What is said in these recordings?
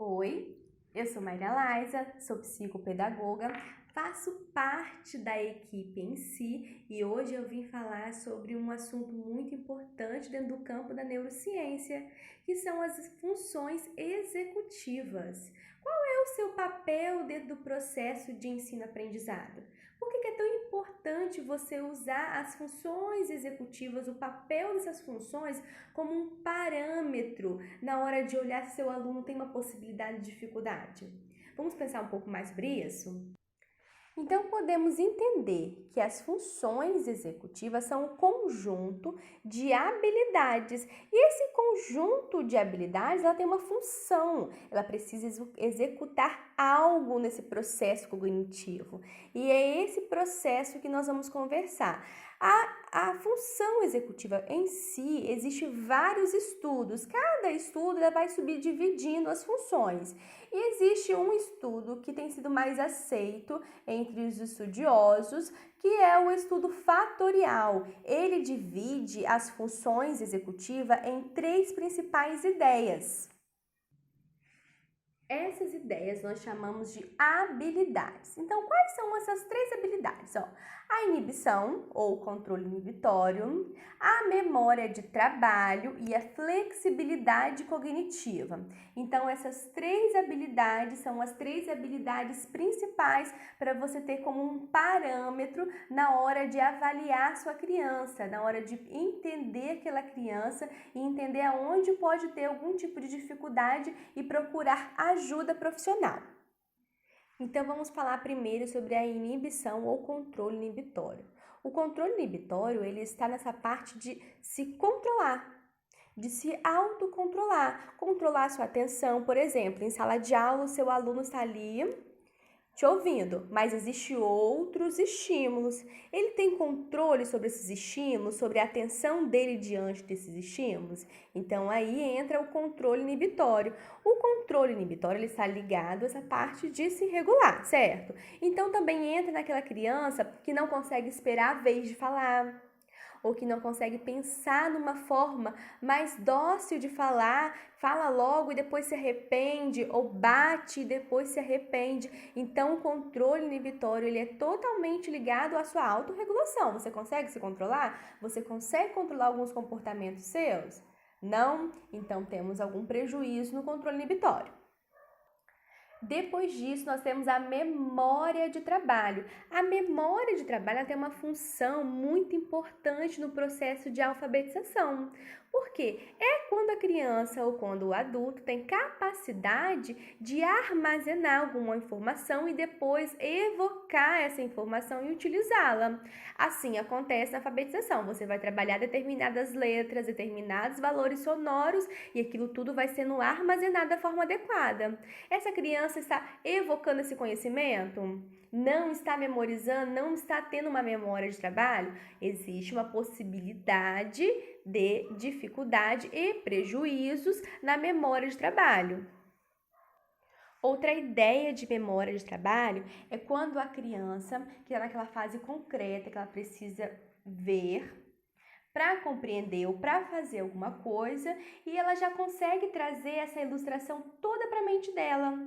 Oi, eu sou Maria Laisa, sou psicopedagoga, faço parte da equipe em si e hoje eu vim falar sobre um assunto muito importante dentro do campo da neurociência, que são as funções executivas. Qual é o seu papel dentro do processo de ensino-aprendizado? Por que é tão importante você usar as funções executivas, o papel dessas funções, como um parâmetro na hora de olhar se seu aluno tem uma possibilidade de dificuldade? Vamos pensar um pouco mais sobre isso? Então, podemos entender que as funções executivas são um conjunto de habilidades. E esse conjunto de habilidades, ela tem uma função. Ela precisa executar algo nesse processo cognitivo. E é esse processo que nós vamos conversar. A função executiva em si, existe vários estudos. Cada estudo vai subdividindo as funções. E existe um estudo que tem sido mais aceito entre os estudiosos, que é o estudo fatorial. Ele divide as funções executivas em três principais ideias. Essas ideias nós chamamos de habilidades. Então, quais são essas três habilidades? A inibição, ou controle inibitório, a memória de trabalho e a flexibilidade cognitiva. Então, essas três habilidades são as três habilidades principais para você ter como um parâmetro na hora de avaliar sua criança, na hora de entender aquela criança e entender aonde pode ter algum tipo de dificuldade e procurar ajuda profissional. Então, vamos falar primeiro sobre a inibição ou controle inibitório. O controle inibitório, ele está nessa parte de se controlar, de se autocontrolar, controlar sua atenção. Por exemplo, em sala de aula, o seu aluno está ali te ouvindo, mas existem outros estímulos. Ele tem controle sobre esses estímulos, sobre a atenção dele diante desses estímulos? Então, aí entra o controle inibitório. O controle inibitório, ele está ligado a essa parte de se regular, certo? Então, também entra naquela criança que não consegue esperar a vez de falar, ou que não consegue pensar numa forma mais dócil de falar, fala logo e depois se arrepende, ou bate e depois se arrepende. Então, o controle inibitório, ele é totalmente ligado à sua autorregulação. Você consegue se controlar? Você consegue controlar alguns comportamentos seus? Não? Então, temos algum prejuízo no controle inibitório. Depois disso, nós temos a memória de trabalho. A memória de trabalho tem uma função muito importante no processo de alfabetização. Por quê? É quando a criança ou quando o adulto tem capacidade de armazenar alguma informação e depois evocar essa informação e utilizá-la. Assim acontece na alfabetização. Você vai trabalhar determinadas letras, determinados valores sonoros e aquilo tudo vai sendo armazenado da forma adequada. Essa criança está evocando esse conhecimento? Não está memorizando? Não está tendo uma memória de trabalho? Existe uma possibilidade de dificuldade e prejuízos na memória de trabalho. Outra ideia de memória de trabalho é quando a criança, que está naquela fase concreta, que ela precisa ver para compreender ou para fazer alguma coisa, e ela já consegue trazer essa ilustração toda para a mente dela.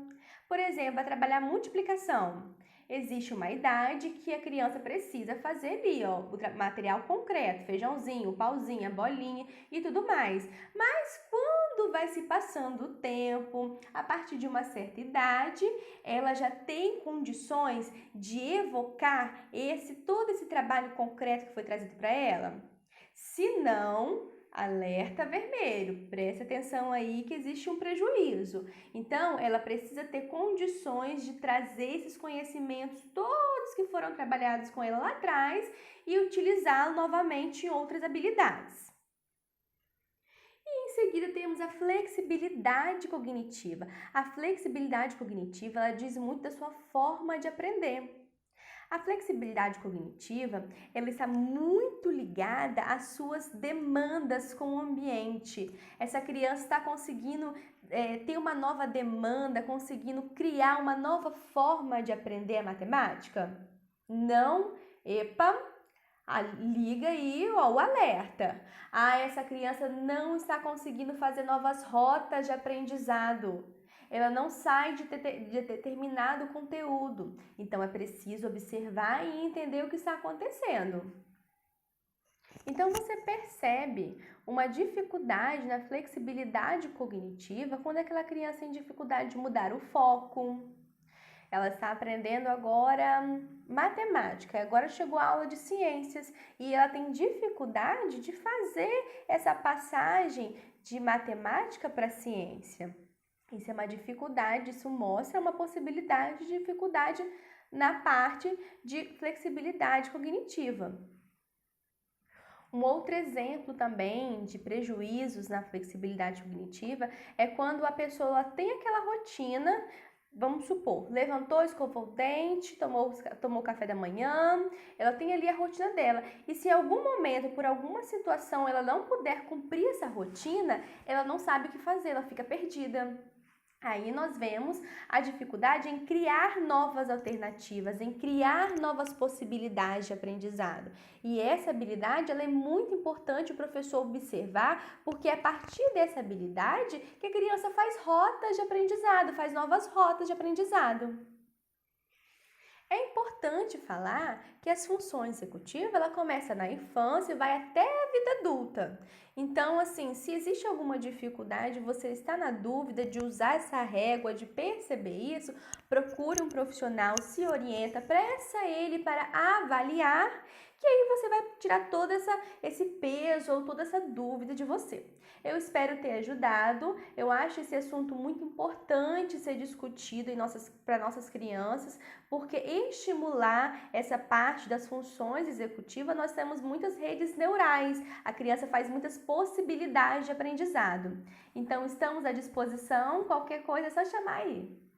Por exemplo, a trabalhar multiplicação. Existe uma idade que a criança precisa fazer ali, o material concreto, feijãozinho, pauzinho, a bolinha e tudo mais. Mas quando vai se passando o tempo, a partir de uma certa idade, ela já tem condições de evocar todo esse trabalho concreto que foi trazido para ela? Se não, alerta vermelho, preste atenção aí que existe um prejuízo. Então, ela precisa ter condições de trazer esses conhecimentos todos que foram trabalhados com ela lá atrás e utilizá-los novamente em outras habilidades. E em seguida temos a flexibilidade cognitiva. A flexibilidade cognitiva, ela diz muito da sua forma de aprender. A flexibilidade cognitiva, ela está muito ligada às suas demandas com o ambiente. Essa criança está conseguindo ter uma nova demanda, conseguindo criar uma nova forma de aprender a matemática? Não? Epa! Liga aí o alerta. Essa criança não está conseguindo fazer novas rotas de aprendizado. ela não sai de determinado conteúdo. Então, é preciso observar e entender o que está acontecendo. Então, você percebe uma dificuldade na flexibilidade cognitiva quando aquela criança tem dificuldade de mudar o foco. Ela está aprendendo agora matemática, agora chegou a aula de ciências e ela tem dificuldade de fazer essa passagem de matemática para ciência. Isso é uma dificuldade, isso mostra uma possibilidade de dificuldade na parte de flexibilidade cognitiva. Um outro exemplo também de prejuízos na flexibilidade cognitiva é quando a pessoa tem aquela rotina. Vamos supor, levantou, escovou o dente, tomou café da manhã, ela tem ali a rotina dela. E se em algum momento, por alguma situação, ela não puder cumprir essa rotina, ela não sabe o que fazer, ela fica perdida. Aí nós vemos a dificuldade em criar novas alternativas, em criar novas possibilidades de aprendizado. E essa habilidade ela é muito importante o professor observar, porque é a partir dessa habilidade que a criança faz rotas de aprendizado, faz novas rotas de aprendizado. É importante falar que as funções executivas, ela começa na infância e vai até a vida adulta. Então, assim, se existe alguma dificuldade, você está na dúvida de usar essa régua, de perceber isso, procure um profissional, se orienta, peça ele para avaliar, que aí você vai tirar todo esse peso ou toda essa dúvida de você. Eu espero ter ajudado. Eu acho esse assunto muito importante ser discutido para nossas crianças, porque estimular essa parte das funções executivas, nós temos muitas redes neurais. A criança faz muitas possibilidades de aprendizado. Então, estamos à disposição. Qualquer coisa é só chamar aí.